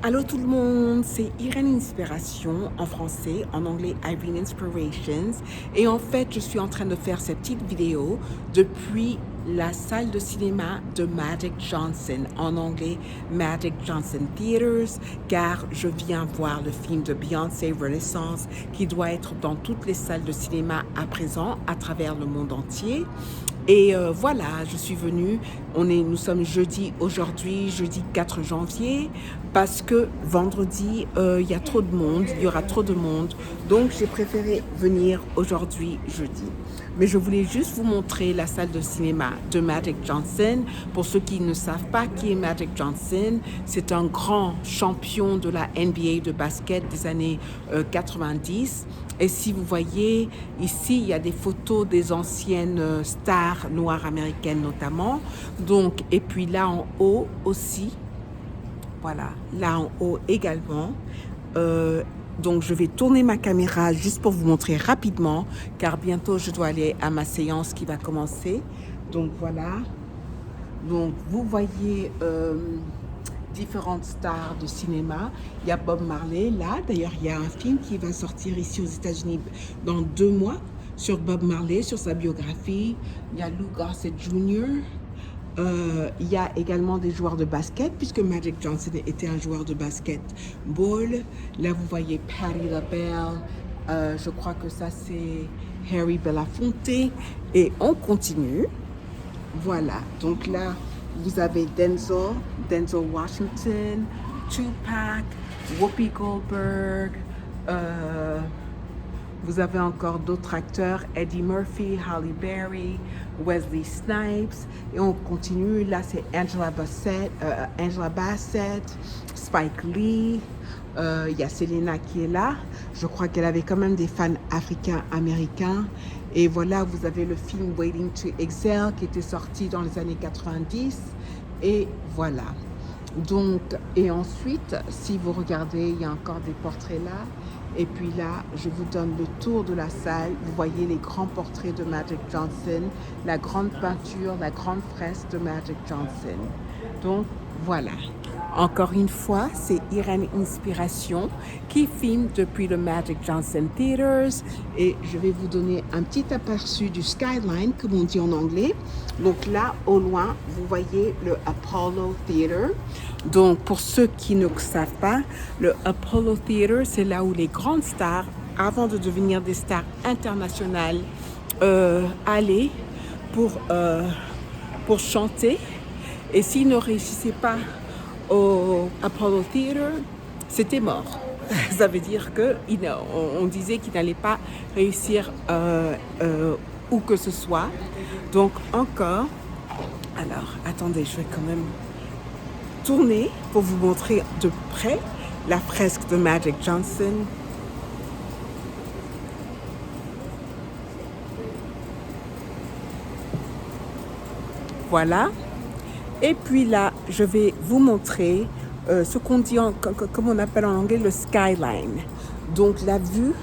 Allô tout le monde, c'est Irène Inspiration en français, en anglais Irene Inspirations. Et en fait, je suis en train de faire cette petite vidéo depuis la salle de cinéma de Magic Johnson, en anglais Magic Johnson Theaters, car je viens voir le film de Beyoncé Renaissance qui doit être dans toutes les salles de cinéma à présent à travers le monde entier. Et voilà, je suis venue, nous sommes jeudi aujourd'hui, jeudi 4 janvier, parce que vendredi, il y a trop de monde, il y aura trop de monde, donc j'ai préféré venir aujourd'hui, jeudi. Mais je voulais juste vous montrer la salle de cinéma de Magic Johnson. Pour ceux qui ne savent pas qui est Magic Johnson, c'est un grand champion de la NBA de basket des années 90. Et si vous voyez, ici, il y a des photos des anciennes stars noires américaines notamment. Donc, et puis là en haut aussi, voilà, là en haut également. Donc, je vais tourner ma caméra juste pour vous montrer rapidement, car bientôt, je dois aller à ma séance qui va commencer. Donc, voilà. Donc, vous voyez différentes stars de cinéma. Il y a Bob Marley, là. D'ailleurs, il y a un film qui va sortir ici aux États-Unis dans 2 mois sur Bob Marley, sur sa biographie. Il y a Lou Gossett Jr., il y a également des joueurs de basket, puisque Magic Johnson était un joueur de basketball. Là, vous voyez Patti LaBelle. Je crois que ça, c'est Harry Belafonte. Et on continue. Voilà. Donc là, vous avez Denzel Washington, Tupac, Whoopi Goldberg. Vous avez encore d'autres acteurs, Eddie Murphy, Halle Berry, Wesley Snipes. Et on continue, là c'est Angela Bassett, Spike Lee. Il y a Selena qui est là. Je crois qu'elle avait quand même des fans africains-américains. Et voilà, vous avez le film Waiting to Exhale qui était sorti dans les années 90. Et voilà. Donc, et ensuite, si vous regardez, il y a encore des portraits là. Et puis là, je vous donne le tour de la salle. Vous voyez les grands portraits de Magic Johnson, la grande peinture, la grande fresque de Magic Johnson. Donc, voilà. Encore une fois, c'est Irène Inspiration qui filme depuis le Magic Johnson Theaters. Et je vais vous donner un petit aperçu du skyline, comme on dit en anglais. Donc là, au loin, vous voyez le Apollo Theater. Donc, pour ceux qui ne savent pas, le Apollo Theater, c'est là où les grandes stars, avant de devenir des stars internationales, allaient pour chanter. Et s'ils ne réussissaient pas au Apollo Theater, c'était mort. Ça veut dire qu'on disait qu'ils n'allaient pas réussir où que ce soit. Donc encore, alors attendez, je vais quand même tourner pour vous montrer de près la fresque de Magic Johnson. Voilà. Et puis là, je vais vous montrer ce qu'on dit, comme on appelle en anglais, le skyline. Donc la vue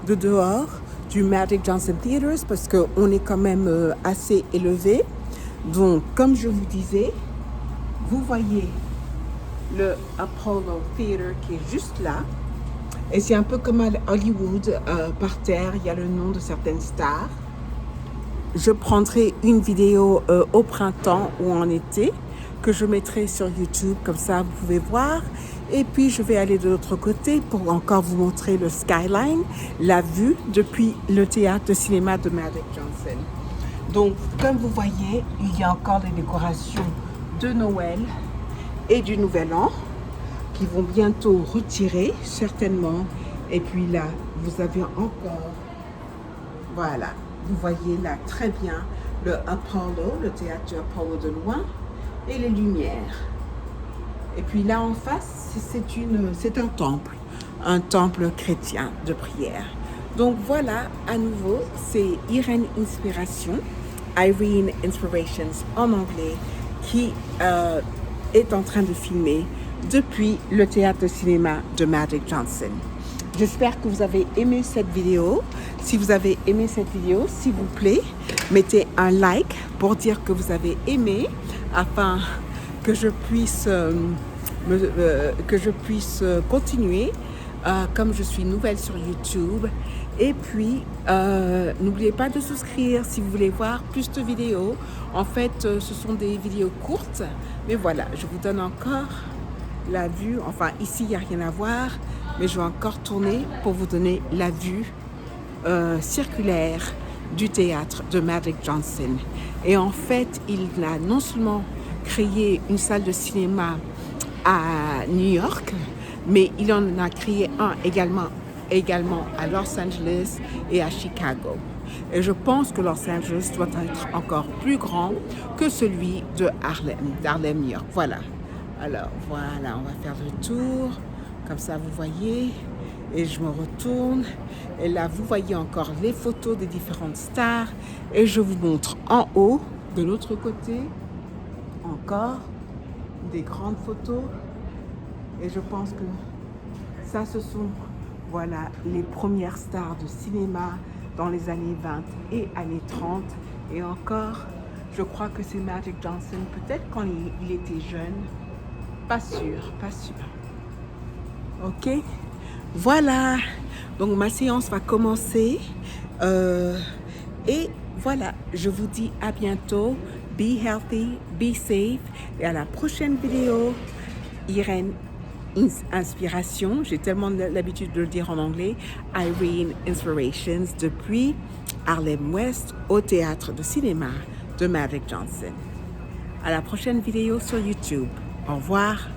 de dehors du Magic Johnson Theaters, parce qu'on est quand même assez élevé. Donc, comme je vous disais, vous voyez le Apollo Theater qui est juste là. Et c'est un peu comme à Hollywood, par terre, il y a le nom de certaines stars. Je prendrai une vidéo au printemps ou en été que je mettrai sur YouTube, comme ça vous pouvez voir. Et puis je vais aller de l'autre côté pour encore vous montrer le skyline, la vue depuis le théâtre de cinéma de Magic Johnson. Donc comme vous voyez, il y a encore des décorations de Noël et du Nouvel An qui vont bientôt retirer certainement. Et puis là, vous avez encore, voilà. Vous voyez là très bien le Apollo, le théâtre Apollo de loin, et les lumières. Et puis là en face, c'est un temple chrétien de prière. Donc voilà, à nouveau, c'est Irène Inspiration, Irene Inspirations en anglais, qui est en train de filmer depuis le théâtre de cinéma de Magic Johnson. J'espère que vous avez aimé cette vidéo. Si vous avez aimé cette vidéo, s'il vous plaît, mettez un like pour dire que vous avez aimé afin que je puisse que je puisse continuer comme je suis nouvelle sur YouTube. Et puis, n'oubliez pas de souscrire si vous voulez voir plus de vidéos. En fait, ce sont des vidéos courtes. Mais voilà, je vous donne encore la vue. Enfin, ici, il n'y a rien à voir. Mais je vais encore tourner pour vous donner la vue circulaire du théâtre de Magic Johnson. Et en fait, il a non seulement créé une salle de cinéma à New York, mais il en a créé un également à Los Angeles et à Chicago. Et je pense que Los Angeles doit être encore plus grand que celui de d'Harlem, New York. Voilà. Alors voilà, on va faire le tour. Comme ça, vous voyez. Et je me retourne. Et là, vous voyez encore les photos des différentes stars. Et je vous montre en haut, de l'autre côté, encore des grandes photos. Et je pense que ça, ce sont voilà, les premières stars de cinéma dans les années 20 et années 30. Et encore, je crois que c'est Magic Johnson, peut-être quand il était jeune. Pas sûr, pas sûr. Ok, voilà. Donc ma séance va commencer. Et voilà, je vous dis à bientôt. Be healthy, be safe. Et à la prochaine vidéo. Irene Inspiration, j'ai tellement l'habitude de le dire en anglais. Irene Inspirations depuis Harlem West au théâtre de cinéma de Magic Johnson. À la prochaine vidéo sur YouTube. Au revoir.